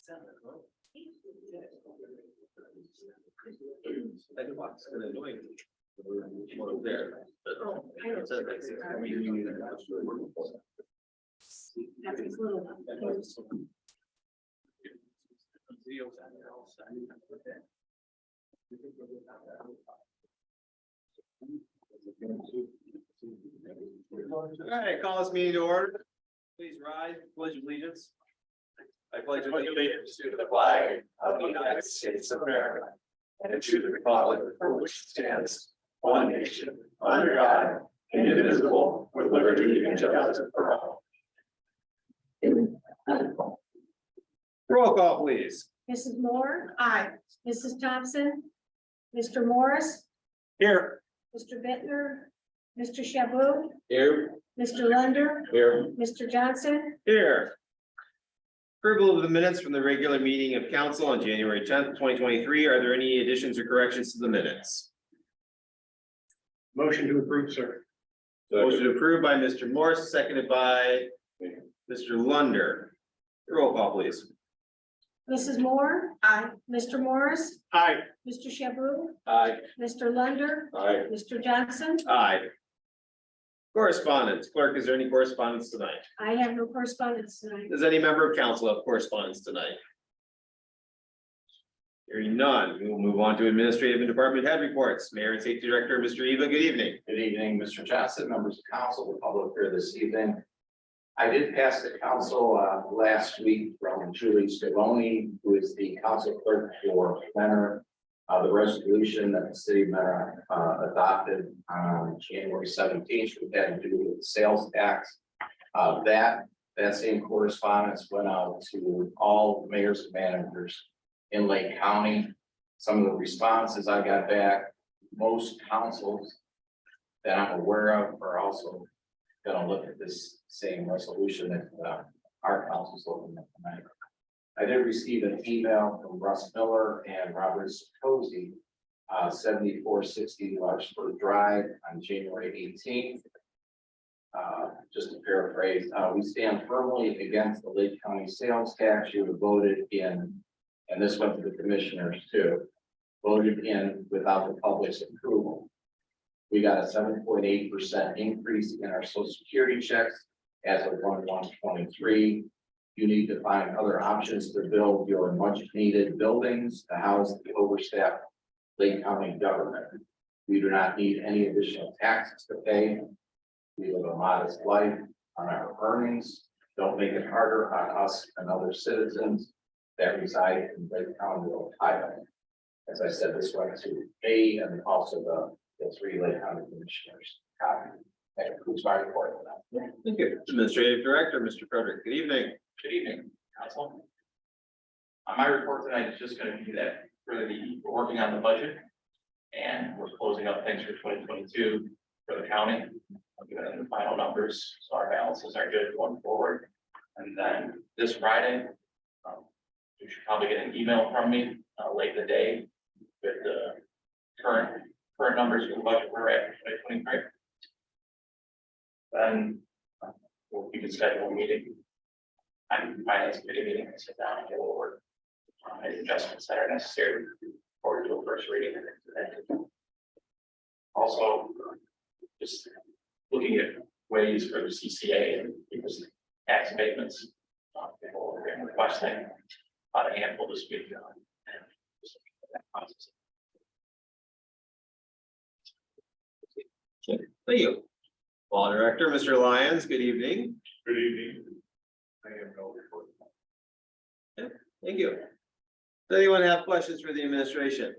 There. That's his little one. All right, call this meeting to order. Please rise, pledge of allegiance. I pledge allegiance to the flag of the United States of America and to the republic for which it stands, one nation, under God, indivisible, with liberty and justice for all. Roll call, please. Mrs. Moore? Aye. Mrs. Thompson? Mr. Morris? Here. Mr. Bittner? Mr. Shaboo? Here. Mr. Lunder? Here. Mr. Johnson? Here. Approval of the minutes from the regular meeting of council on January 10th, 2023. Are there any additions or corrections to the minutes? Motion to approve, sir. Motion approved by Mr. Morse, seconded by Mr. Lunder. Roll call, please. Mrs. Moore? Aye. Mr. Morris? Aye. Mr. Shaboo? Aye. Mr. Lunder? Aye. Mr. Johnson? Aye. Correspondence. Clerk, is there any correspondence tonight? I have no correspondence tonight. Does any member of council have correspondence tonight? Hearing none, we will move on to administrative and department head reports. Mayor and Safety Director, Mr. Eva, good evening. Good evening, Mr. Johnson, members of council, the public here this evening. I did pass the council last week from Julie Scavone, who is the council clerk for Mentor, the resolution that the city of Mentor adopted on January 17th, which had to do with the sales tax. That same correspondence went out to all mayors and managers in Lake County. Some of the responses I got back, most councils that I'm aware of are also going to look at this same resolution that our council is looking at tonight. I did receive an email from Russ Miller and Robert Sikosi, 7460 Larchford Drive on January 18th. Just to paraphrase, we stand firmly against the Lake County sales tax. You have voted in, and this went to the commissioners too, voted in without the public's approval. We got a 7.8% increase in our social security checks as of 1/1/23. You need to find other options to build your much needed buildings to house the overstaffed Lake County government. We do not need any additional taxes to pay. We live a modest life on our earnings. Don't make it harder on us and other citizens that reside in Lake County, Ohio. As I said, this went to me and also the 3 Lake County commissioners. That concludes my report. Thank you. Administrative Director, Mr. Frederick, good evening. Good evening, council. My report tonight is just going to be that we're working on the budget and we're closing up things for 2022 for the county. I'll give it the final numbers, so our balances are good going forward. And then this Friday, you should probably get an email from me late in the day with the current numbers for the budget we're at for 2023. Then we can schedule a meeting. I'm finance committee meeting and sit down and go over any adjustments that are necessary for to a first reading. Also, just looking at ways for the CCA and people's tax abatements. People are requesting about a handful this week. Thank you. Law Director, Mr. Lyons, good evening. Good evening. I have no report. Thank you. Does anyone have questions for the administration?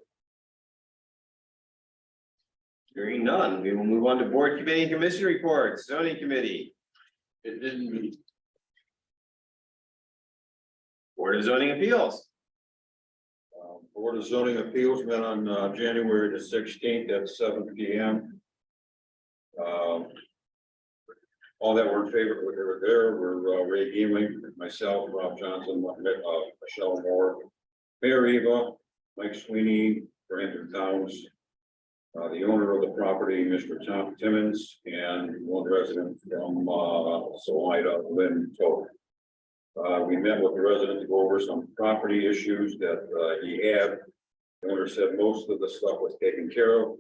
Hearing none, we will move on to board committee and commission reports. Zoning committee. It didn't meet. Board of Zoning Appeals. Board of Zoning Appeals met on January the 16th at 7 p.m. All that were in favor were there were Ray Geeling, myself, Rob Johnson, Michelle Moore, Mayor Eva, Mike Sweeney, Brandon Towns, the owner of the property, Mr. Tom Timmons, and one resident from Salida, Lynn Toth. We met with the resident to go over some property issues that he had. The owner said most of the stuff was taken care of.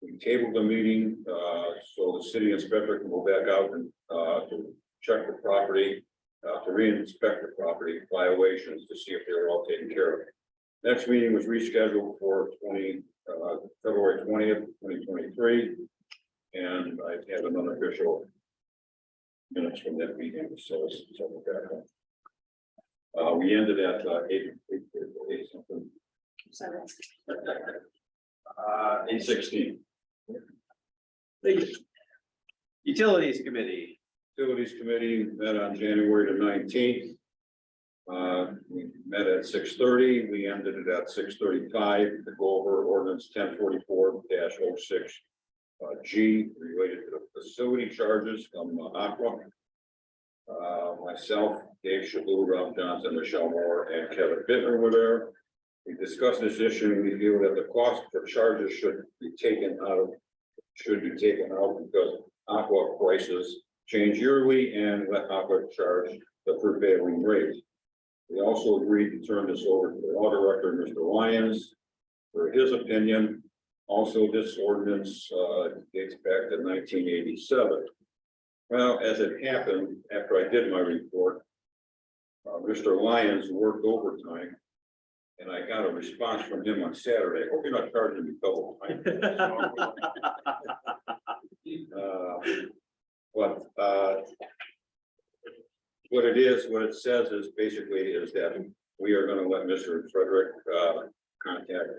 We tabled the meeting so the city inspector can go back out and to check the property, to re-inspect the property violations to see if they were all taken care of. Next meeting was rescheduled for February 20th, 2023. And I have an unofficial minutes from that meeting, so it's okay. We ended at eight something. 8:16. Utilities Committee. Utilities Committee met on January the 19th. We met at 6:30. We ended it at 6:35 to go over ordinance 1044-06 G related to the facility charges from Aqua. Myself, Dave Shalou, Ralph Johnson, Michelle Moore, and Kevin Bittner were there. We discussed this issue and we feel that the cost for charges should be taken out because Aqua prices change yearly and let Aqua charge the prevailing rate. We also agreed to turn this over to the law director, Mr. Lyons, for his opinion. Also, this ordinance dates back to 1987. Well, as it happened, after I did my report, Mr. Lyons worked overtime. And I got a response from him on Saturday. Hope you're not charging me double. What it says is basically is that we are going to let Mr. Frederick contact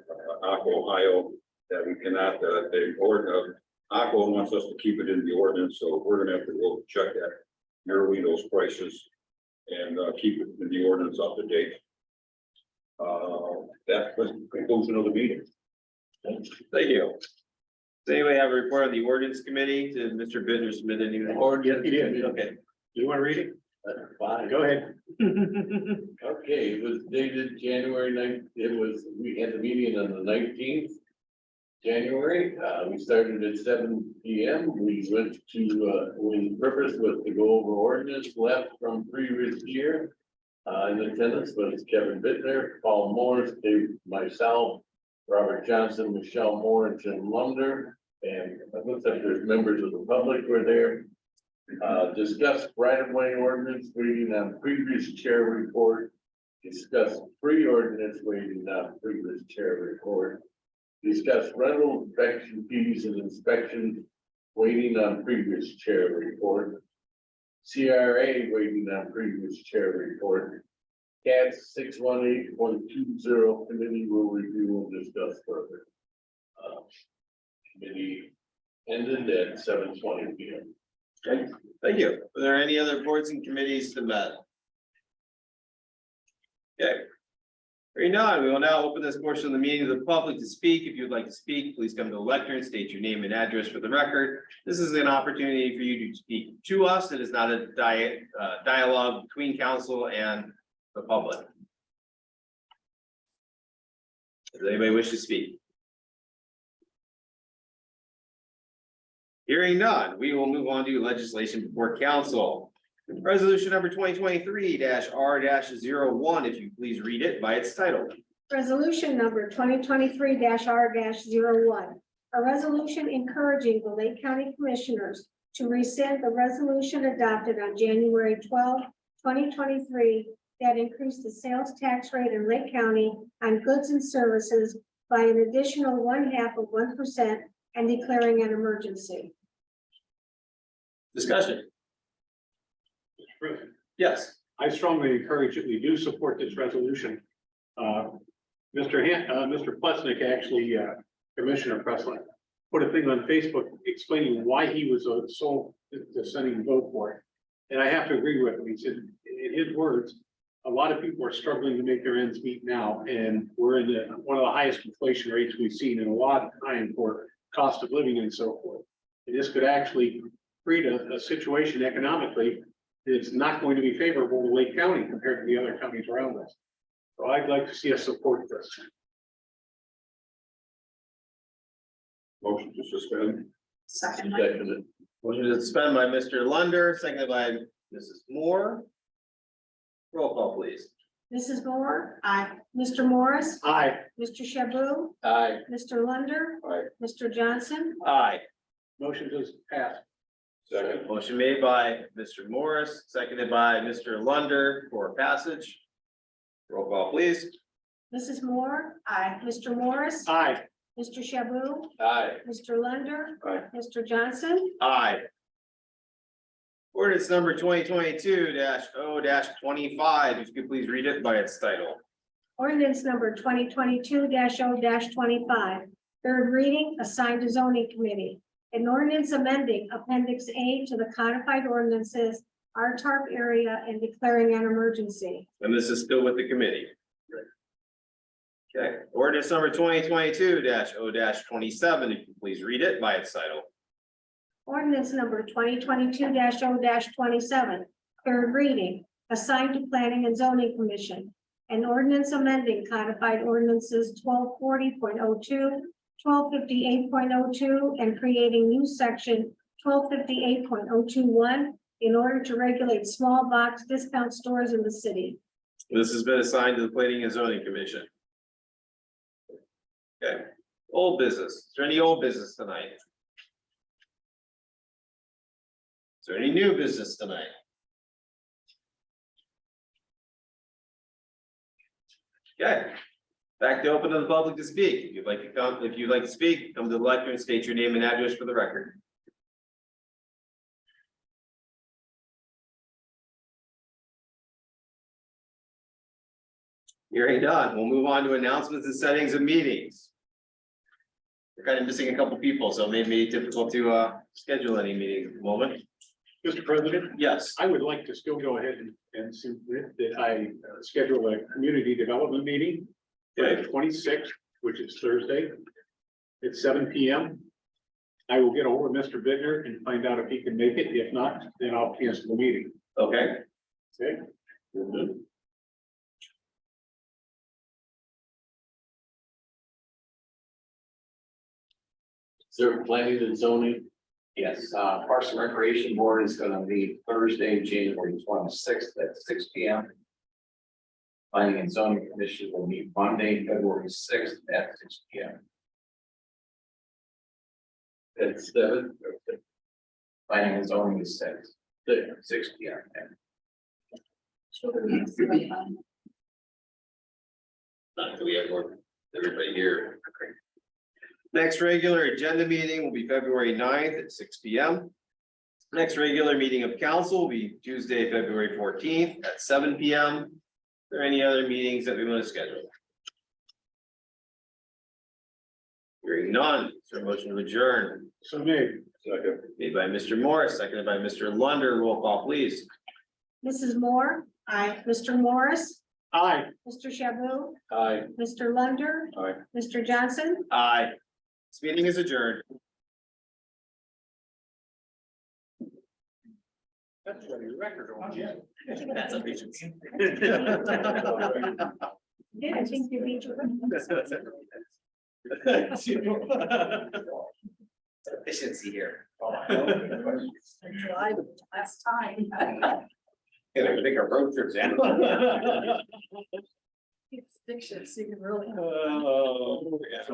Aqua Ohio that we cannot, the order Aqua wants us to keep it in the ordinance, so we're gonna have to go check that yearly those prices and keep it in the ordinance up to date. That was the conclusion of the meeting. Thank you. Does anybody have a report of the ordinance committee? Did Mr. Bittner submit anything? Yes, he did. Okay. You want to read it? Fine. Go ahead. Okay, it was dated January 9th. We had the meeting on the 19th. January, we started at 7 p.m. We went to, the purpose was to go over ordinance left from previous year. In attendance was Kevin Bittner, Paul Morris, Dave, myself, Robert Johnson, Michelle Moore, and Jim Lunder. And it looks like there's members of the public were there. Discussed right-of-way ordinance waiting on previous chair report. Discussed pre-ordinance waiting on previous chair report. Discussed rental inspection fees and inspection waiting on previous chair report. CRA waiting on previous chair report. CAT 618.20 committee will review and discuss further. Committee ended at 7:20 p.m. Okay, thank you. Are there any other boards and committees to met? Okay. Hearing none, we will now open this portion of the meeting to the public to speak. If you'd like to speak, please come to the lectern, state your name and address for the record. This is an opportunity for you to speak to us. It is not a dialogue between council and the public. Does anybody wish to speak? Hearing none, we will move on to legislation before council. Resolution number 2023-R-01, if you please read it by its title. Resolution number 2023-R-01. A resolution encouraging the Lake County Commissioners to rescind the resolution adopted on January 12, 2023 that increased the sales tax rate in Lake County on goods and services by an additional 0.5% and declaring an emergency. Discussion. Yes. I strongly encourage that we do support this resolution. Mr. Plesnick actually, Commissioner Presley, put a thing on Facebook explaining why he was so dissenting vote for it. And I have to agree with him. He said, in his words, a lot of people are struggling to make their ends meet now, and we're in one of the highest inflation rates we've seen in a lot of time for cost of living and so forth. And this could actually create a situation economically that's not going to be favorable to Lake County compared to the other counties around us. So I'd like to see us support this. Motion to suspend. Seconded. Motion to suspend by Mr. Lunder, seconded by Mrs. Moore. Roll call, please. Mrs. Moore? Aye. Mr. Morris? Aye. Mr. Shaboo? Aye. Mr. Lunder? Aye. Mr. Johnson? Aye. Motion is passed. Second. Motion made by Mr. Morris, seconded by Mr. Lunder for passage. Roll call, please. Mrs. Moore? Aye. Mr. Morris? Aye. Mr. Shaboo? Aye. Mr. Lunder? Aye. Mr. Johnson? Aye. Ordinance number 2022-0-25, if you could please read it by its title. Ordinance number 2022-0-25. Third reading, assigned to zoning committee. An ordinance amending appendix A to the codified ordinances, RTARP area and declaring an emergency. And this is still with the committee. Okay, ordinance number 2022-0-27, if you please read it by its title. Ordinance number 2022-0-27. Third reading, assigned to planning and zoning commission. An ordinance amending codified ordinances 1240.02, 1258.02, and creating new section 1258.021 in order to regulate small box discount stores in the city. This has been assigned to the planning and zoning commission. Okay, old business. Is there any old business tonight? Is there any new business tonight? Okay, back to open to the public to speak. If you'd like to come, if you'd like to speak, come to the lectern, state your name and address for the record. Hearing none, we'll move on to announcements and settings of meetings. We're kind of missing a couple people, so it may be difficult to schedule any meetings at the moment. Mr. President, Yes. I would like to still go ahead and submit that I schedule a community development meeting for the 26th, which is Thursday at 7 p.m. I will get over Mr. Bittner and find out if he can make it. If not, then I'll cancel the meeting. Okay. Okay? Sir, planning and zoning. Yes, Parks and Recreation Board is gonna meet Thursday, January 26th at 6 p.m. Planning and Zoning Commission will meet Monday, February 6th at 6 p.m. At 7. Planning and Zoning is 6 p.m. Not that we have more, everybody here. Next regular agenda meeting will be February 9th at 6 p.m. Next regular meeting of council will be Tuesday, February 14th at 7 p.m. Are there any other meetings that we want to schedule? Hearing none, is there a motion to adjourn? So made. Second. Made by Mr. Morris, seconded by Mr. Lunder. Roll call, please. Mrs. Moore? Aye. Mr. Morris? Aye. Mr. Shaboo? Aye. Mr. Lunder? Aye. Mr. Johnson? Aye. This meeting is adjourned. That's a record. Yeah. That's efficiency. Yeah, I think you beat your. Efficiency here. Last time. Can I take a road trip down? It's fiction, so you can really. Oh, yeah.